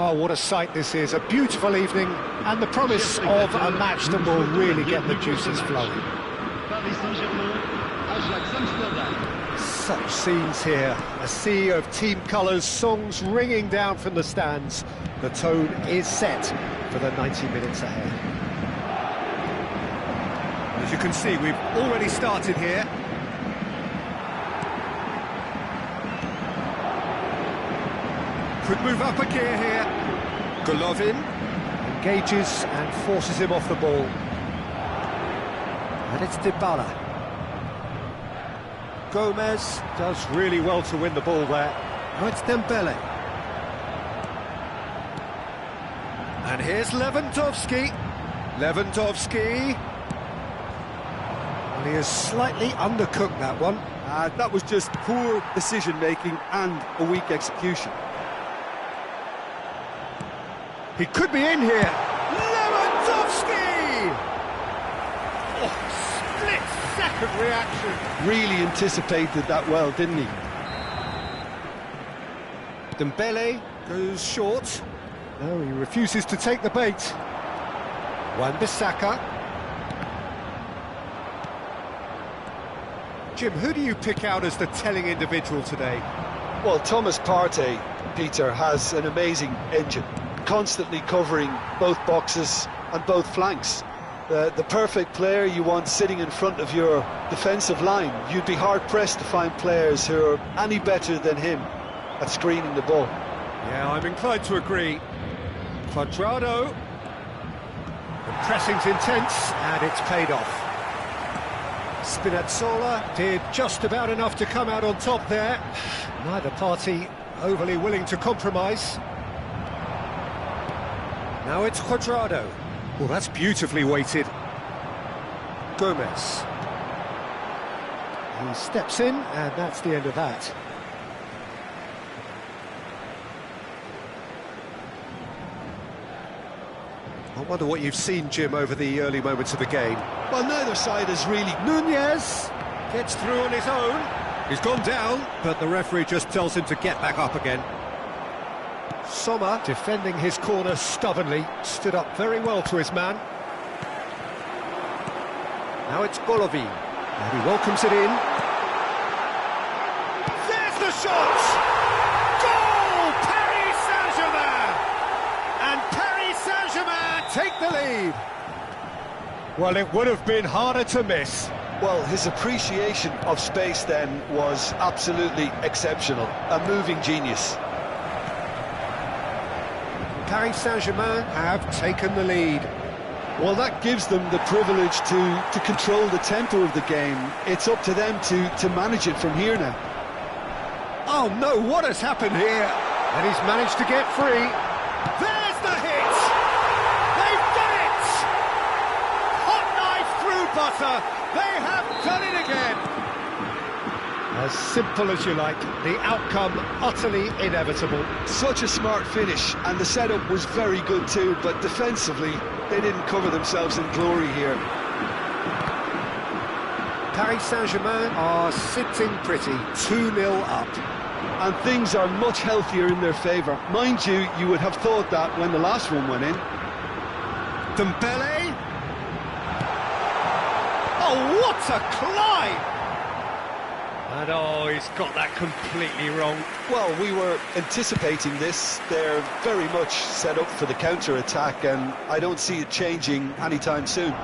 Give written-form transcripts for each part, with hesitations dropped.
Well, what a sight this is, a beautiful evening, and the promise of a match that will really get the juices flowing. Such scenes here, a sea of team colours, songs ringing down from the stands. The tone is set for the 90 minutes ahead. As you can see, we've already started here. Could move up a gear here. Golovin engages and forces him off the ball. And it's Dybala. Gomez does really well to win the ball there. Now it's Dembele. And here's Lewandowski. Lewandowski. And he has slightly undercooked that one. That was just poor decision-making and a weak execution. He could be in here. Lewandowski! Oh, split-second reaction. Really anticipated that well, didn't he? Dembele goes short. No, he refuses to take the bait. Wan-Bissaka. Jim, who do you pick out as the telling individual today? Well, Thomas Partey, Peter, has an amazing engine, constantly covering both boxes and both flanks. The perfect player you want sitting in front of your defensive line. You'd be hard-pressed to find players who are any better than him at screening the ball. Yeah, I'm inclined to agree. Cuadrado. The pressing's intense, and it's paid off. Spinazzola did just about enough to come out on top there. Neither party overly willing to compromise. Now it's Cuadrado. Well, that's beautifully weighted. Gomez. He steps in, and that's the end of that. I wonder what you've seen, Jim, over the early moments of the game. Well, neither side is really... Nunez gets through on his own. He's gone down, but the referee just tells him to get back up again. Sommer, defending his corner stubbornly, stood up very well to his man. Now it's Golovin, and he welcomes it in. There's the shot! Goal! Paris Saint-Germain! And Paris Saint-Germain take the lead. Well, it would have been harder to miss. Well, his appreciation of space then was absolutely exceptional. A moving genius. Paris Saint-Germain have taken the lead. Well, that gives them the privilege to control the tempo of the game. It's up to them to manage it from here now. Oh no, what has happened here? And he's managed to get free. There's the hit! They've done it! Hot knife through butter. They have done it again. As simple as you like, the outcome utterly inevitable. Such a smart finish, and the setup was very good too, but defensively, they didn't cover themselves in glory here. Paris Saint-Germain are sitting pretty, 2-0 up. And things are much healthier in their favour. Mind you, you would have thought that when the last one went in. Dembele. Oh, what a climb! And oh, he's got that completely wrong. Well, we were anticipating this. They're very much set up for the counter-attack, and I don't see it changing anytime soon.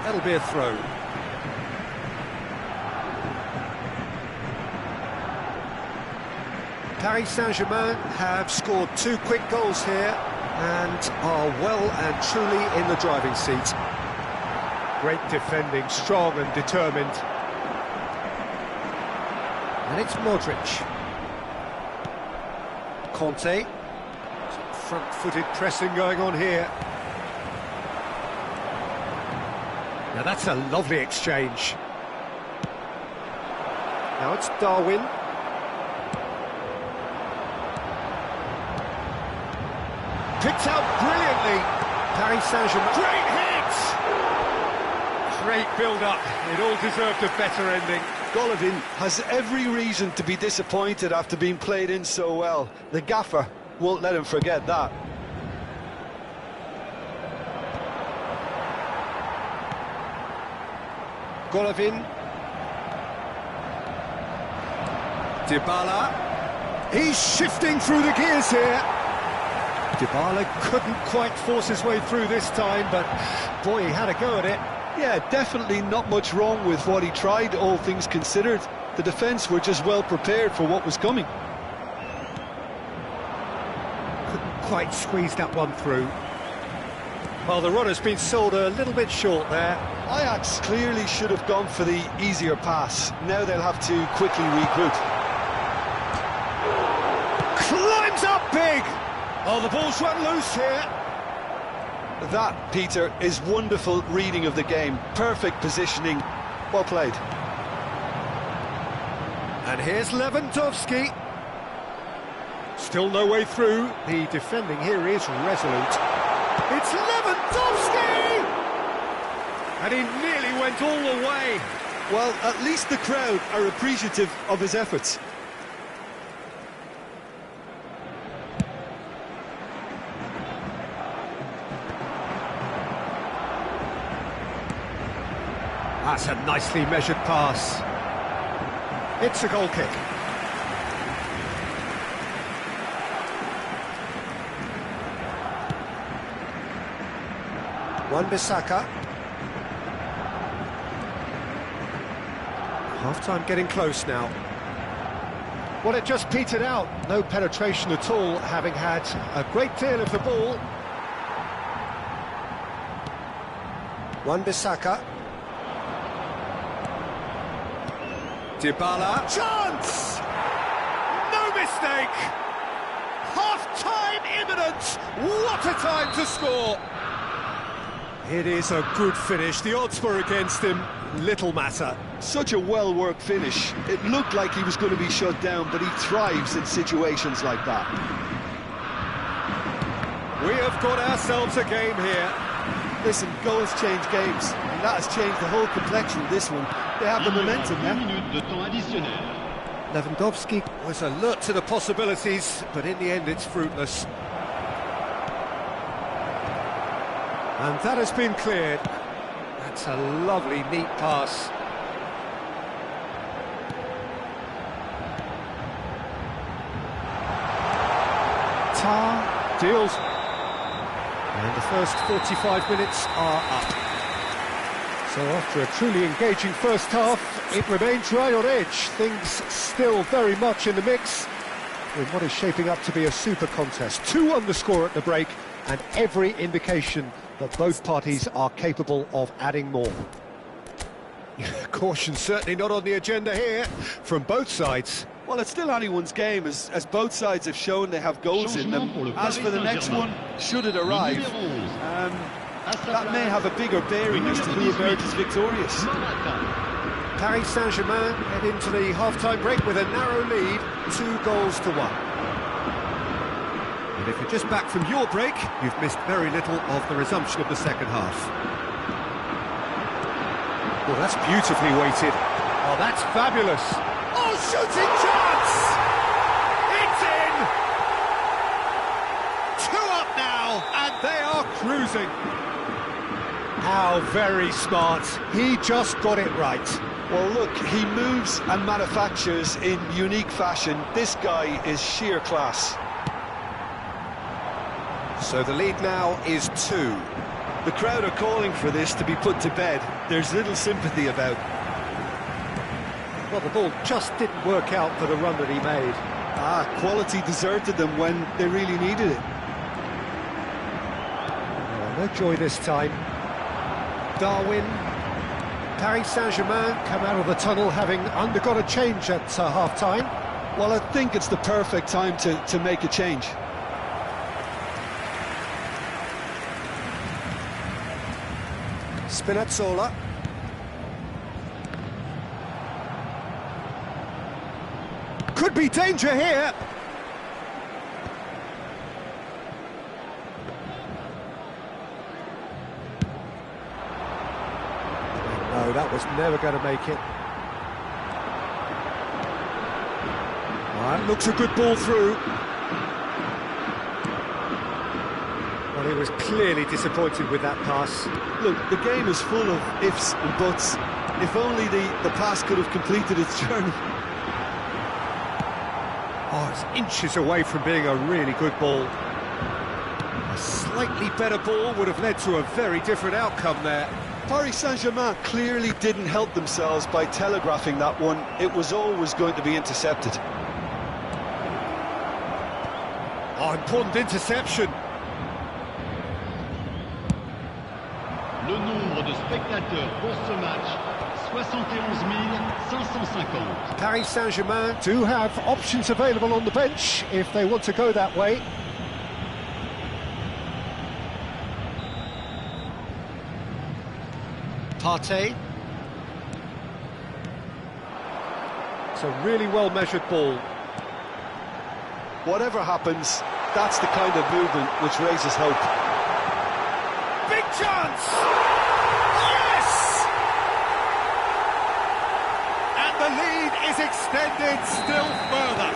That'll be a throw. Paris Saint-Germain have scored 2 quick goals here and are well and truly in the driving seat. Great defending, strong and determined. And it's Modric. Conte. Some front-footed pressing going on here. Now that's a lovely exchange. Now it's Darwin. Picked out brilliantly. Paris Saint-Germain. Great hit! Great build-up. It all deserved a better ending. Golovin has every reason to be disappointed after being played in so well. The gaffer won't let him forget that. Golovin. Dybala. He's shifting through the gears here. Dybala couldn't quite force his way through this time, but boy, he had a go at it. Yeah, definitely not much wrong with what he tried, all things considered. The defence were just well prepared for what was coming. Couldn't quite squeeze that one through. Well, the runner's been sold a little bit short there. Ajax clearly should have gone for the easier pass. Now they'll have to quickly regroup. Climbs up big! Oh, the ball's run loose here. That, Peter, is wonderful reading of the game. Perfect positioning. Well played. And here's Lewandowski. Still no way through. The defending here is resolute. It's Lewandowski! And he nearly went all the way. Well, at least the crowd are appreciative of his efforts. That's a nicely measured pass. It's a goal kick. Wan-Bissaka. Half-time getting close now. Well, it just petered out. No penetration at all, having had a great deal of the ball. Wan-Bissaka. Dybala. Chance! No mistake! Half-time imminent! What a time to score! It is a good finish. The odds were against him. Little matter. Such a well-worked finish. It looked like he was going to be shut down, but he thrives in situations like that. We have got ourselves a game here. Listen, goals change games, and that has changed the whole complexion of this one. They have the momentum now. Lewandowski was alert to the possibilities, but in the end it's fruitless. And that has been cleared. That's a lovely, neat pass. Tar deals. And the first 45 minutes are up. So after a truly engaging first half, it remains right on edge. Things still very much in the mix in what is shaping up to be a super contest. 2-1 the score at the break, and every indication that both parties are capable of adding more. Caution certainly not on the agenda here from both sides. Well, it's still anyone's game, as both sides have shown they have goals in them. As for the next one, should it arrive, that may have a bigger bearing as to who emerges victorious. Paris Saint-Germain head into the half-time break with a narrow lead, 2-1. And if you're just back from your break, you've missed very little of the resumption of the second half. Well, that's beautifully weighted. Oh, that's fabulous. Oh, shooting chance! It's in! 2 up now, and they are cruising. How very smart. He just got it right. Well, look, he moves and manufactures in unique fashion. This guy is sheer class. So the lead now is 2. The crowd are calling for this to be put to bed. There's little sympathy about. Well, the ball just didn't work out for the run that he made. Quality deserted them when they really needed it. Oh, no joy this time. Darwin. Paris Saint-Germain come out of the tunnel having undergone a change at half-time. Well, I think it's the perfect time to make a change. Spinazzola. Could be danger here. No, that was never going to make it. That looks a good ball through. He was clearly disappointed with that pass. Look, the game is full of ifs and buts. If only the pass could have completed its journey. Oh, it's inches away from being a really good ball. A slightly better ball would have led to a very different outcome there. Paris Saint-Germain clearly didn't help themselves by telegraphing that one. It was always going to be intercepted. Oh, important interception. Le nombre de spectateurs pour ce match, 71 550. Paris Saint-Germain do have options available on the bench if they want to go that way. Partey. It's a really well-measured ball. Whatever happens, that's the kind of movement which raises hope. Big chance! Yes! And the lead is extended still further.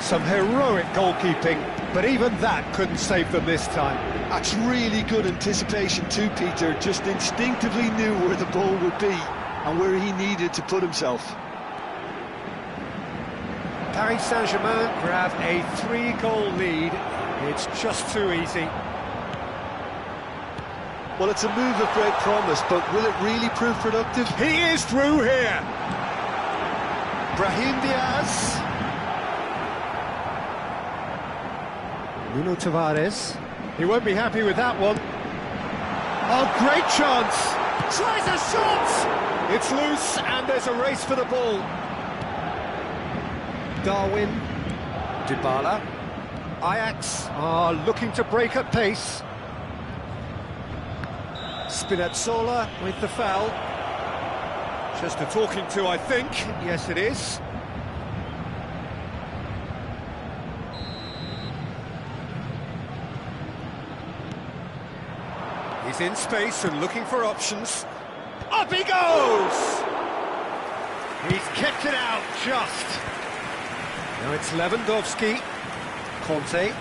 Some heroic goalkeeping, but even that couldn't save them this time. That's really good anticipation too, Peter. Just instinctively knew where the ball would be and where he needed to put himself. Paris Saint-Germain grab a 3-goal lead. It's just too easy. Well, it's a move of great promise, but will it really prove productive? He is through here. Brahim Diaz. Nuno Tavares. He won't be happy with that one. Oh, great chance. Tries a shot. It's loose and there's a race for the ball. Darwin. Dybala. Ajax are looking to break at pace. Spinazzola with the foul. Just a talking to, I think. Yes, it is. He's in space and looking for options. Up he goes! He's kept it out just. Now it's Lewandowski. Conte.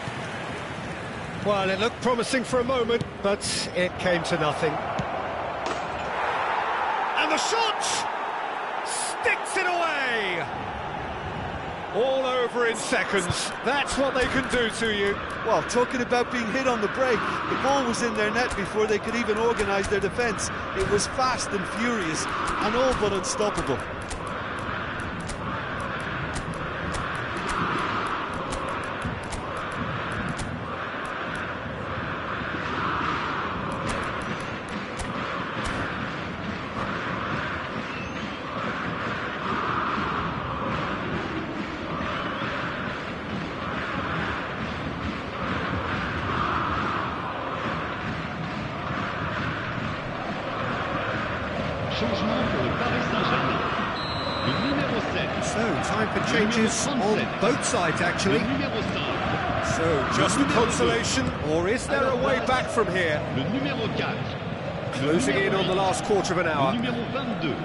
Well, it looked promising for a moment, but it came to nothing. And the shot! Sticks it away! All over in seconds. That's what they can do to you. Well, talking about being hit on the break, the ball was in their net before they could even organise their defence. It was fast and furious and all but unstoppable. Changement pour le Paris Saint-Germain. Le numéro 7. So, time for changes on both sides, actually. Le numéro 5. So, just a consolation, or is there a way back from here? Le numéro 4. Closing in on the last quarter of an hour. Le numéro 22.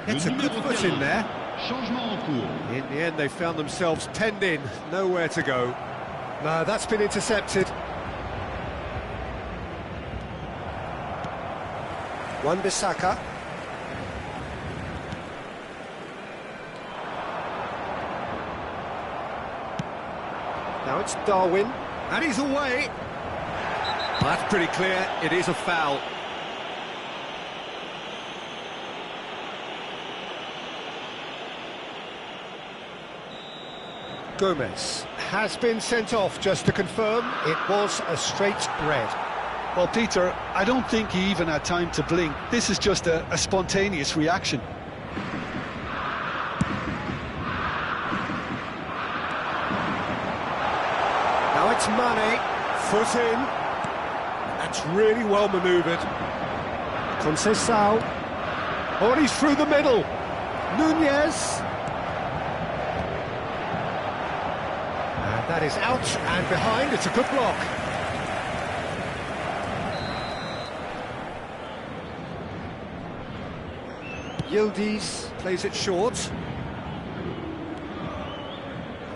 Gets a good foot in there. Changement en cours. In the end, they found themselves penned in, nowhere to go. No, that's been intercepted. Wan-Bissaka. Now it's Darwin, and he's away. Well, that's pretty clear, it is a foul. Gomez has been sent off, just to confirm, it was a straight red. Well, Peter, I don't think he even had time to blink. This is just a spontaneous reaction. Now it's Mane, foot in. That's really well manoeuvred. Conceição. Oh, and he's through the middle. Nunez. And that is out and behind. It's a good block. Yildiz plays it short.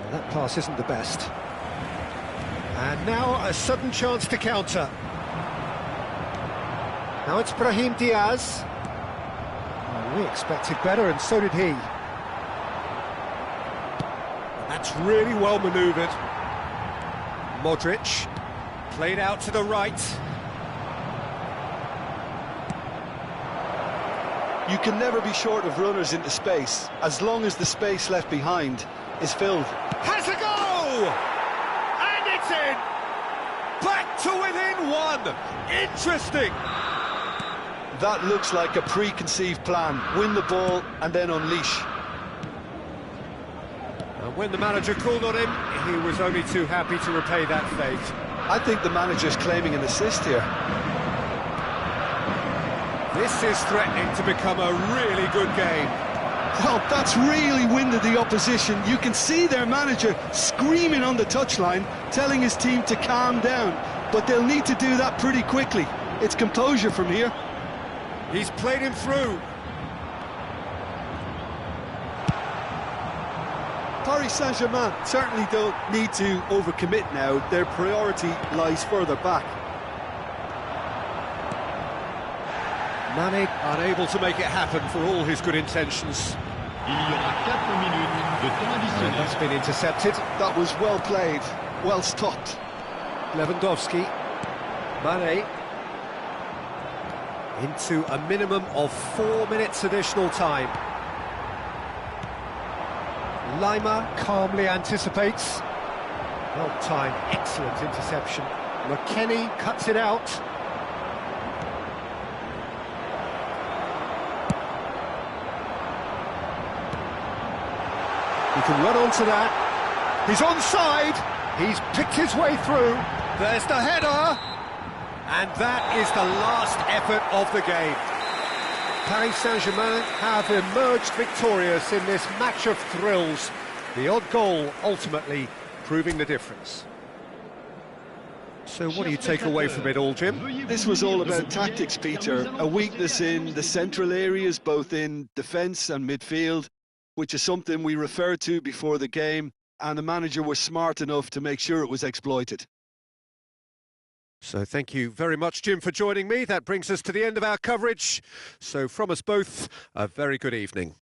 Oh, that pass isn't the best. And now a sudden chance to counter. Now it's Brahim Diaz. Oh, we expected better, and so did he. That's really well manoeuvred. Modric, played out to the right. You can never be short of runners into space, as long as the space left behind is filled. Has a go! And it's in! Back to within one! Interesting! That looks like a preconceived plan. Win the ball and then unleash. And when the manager called on him, he was only too happy to repay that fate. I think the manager's claiming an assist here. This is threatening to become a really good game. Well, that's really winded the opposition. You can see their manager screaming on the touchline, telling his team to calm down. But they'll need to do that pretty quickly. It's composure from here. He's played him through. Paris Saint-Germain certainly don't need to overcommit now. Their priority lies further back. Mane unable to make it happen for all his good intentions. Il y aura 4 minutes de temps And additionnel. that's been intercepted. That was well played, well stopped. Lewandowski. Mane. Into a minimum of 4 minutes additional time. Lima calmly anticipates. Well timed, excellent interception. McKennie cuts it out. He can run onto that. He's onside. He's picked his way through. There's the header. And that is the last effort of the game. Paris Saint-Germain have emerged victorious in this match of thrills. The odd goal ultimately proving the difference. So what do you take away from it all, Jim? This was all about tactics, Peter. A weakness in the central areas, both in defence and midfield, which is something we referred to before the game, and the manager was smart enough to make sure it was exploited. So thank you very much, Jim, for joining me. That brings us to the end of our coverage. So from us both, a very good evening.